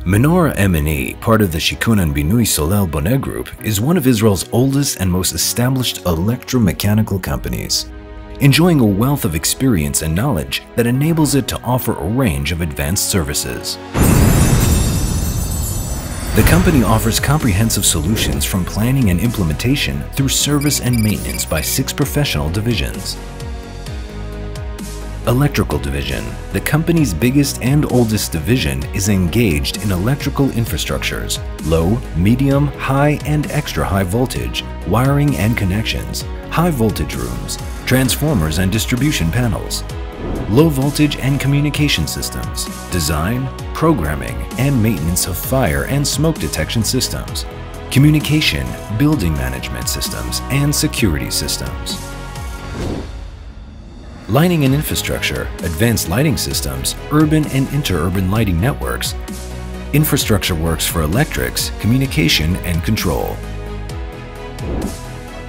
Menorah M&E, part of the Shikun and Binui Solel Boneh Group, is one of Israel's oldest and most established electromechanical companies, enjoying a wealth of experience and knowledge that enables it to offer a range of advanced services. The company offers comprehensive solutions from planning and implementation through service and maintenance by 6 professional divisions. Electrical Division, the company's biggest and oldest division, is engaged in electrical infrastructures, low, medium, high, and extra high voltage, wiring and connections, high voltage rooms, transformers and distribution panels, low voltage and communication systems, design, programming, and maintenance of fire and smoke detection systems, communication, building management systems, and security systems. Lighting and infrastructure, advanced lighting systems, urban and interurban lighting networks, infrastructure works for electrics, communication, and control.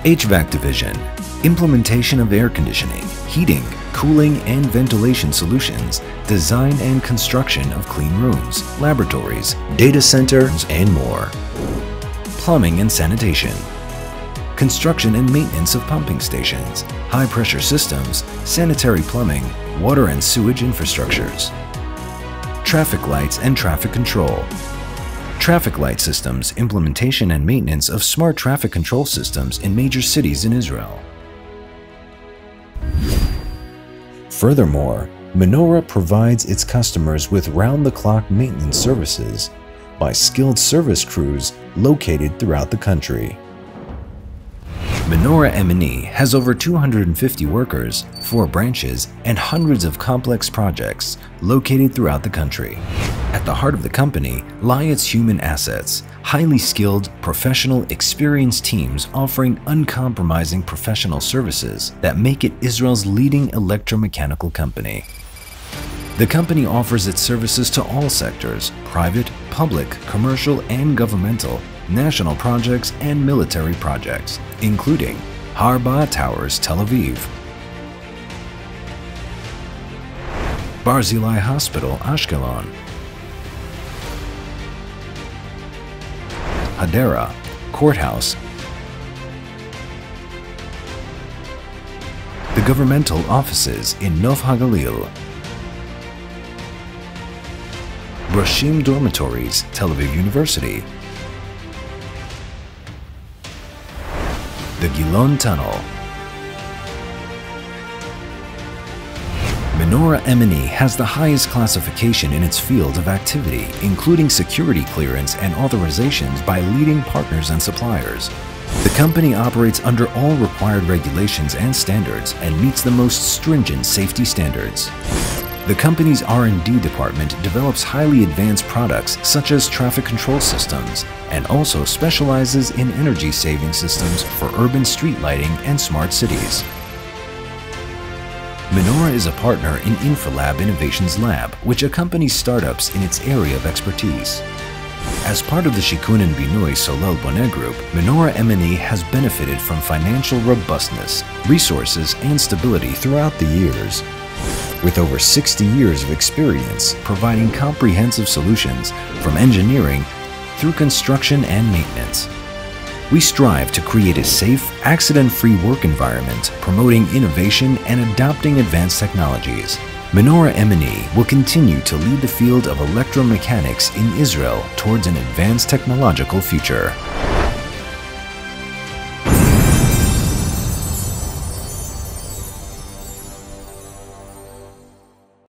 HVAC Division, implementation of air conditioning, heating, cooling, and ventilation solutions, design and construction of clean rooms, laboratories, data centers, and more. Plumbing and sanitation, construction and maintenance of pumping stations, high-pressure systems, sanitary plumbing, water and sewage infrastructures, traffic lights and traffic control, traffic light systems, implementation and maintenance of smart traffic control systems in major cities in Israel. Furthermore, Menorah provides its customers with round-the-clock maintenance services by skilled service crews located throughout the country. Menorah M&E has over 250 workers, 4 branches, and hundreds of complex projects located throughout the country. At the heart of the company lie its human assets, highly skilled, professional, experienced teams offering uncompromising professional services that make it Israel's leading electromechanical company. The company offers its services to all sectors: private, public, commercial, and governmental, national projects, and military projects, including Harba Towers, Tel Aviv, Barzilai Hospital, Ashkelon, Hadera, Courthouse, the governmental offices in Nof HaGalil, Roshim Dormitories, Tel Aviv University, the Gilon Tunnel. Menorah M&E has the highest classification in its field of activity, including security clearance and authorizations by leading partners and suppliers. The company operates under all required regulations and standards and meets the most stringent safety standards. The company's R&D department develops highly advanced products such as traffic control systems and also specializes in energy-saving systems for urban street lighting and smart cities. Menorah is a partner in InfraLab Innovations Lab, which accompanies startups in its area of expertise. As part of the Shikun and Binui Solel Boneh Group, Menorah M&E has benefited from financial robustness, resources, and stability throughout the years. With over 60 years of experience providing comprehensive solutions from engineering through construction and maintenance, we strive to create a safe, accident-free work environment, promoting innovation and adopting advanced technologies. Menorah M&E will continue to lead the field of electromechanics in Israel towards an advanced technological future.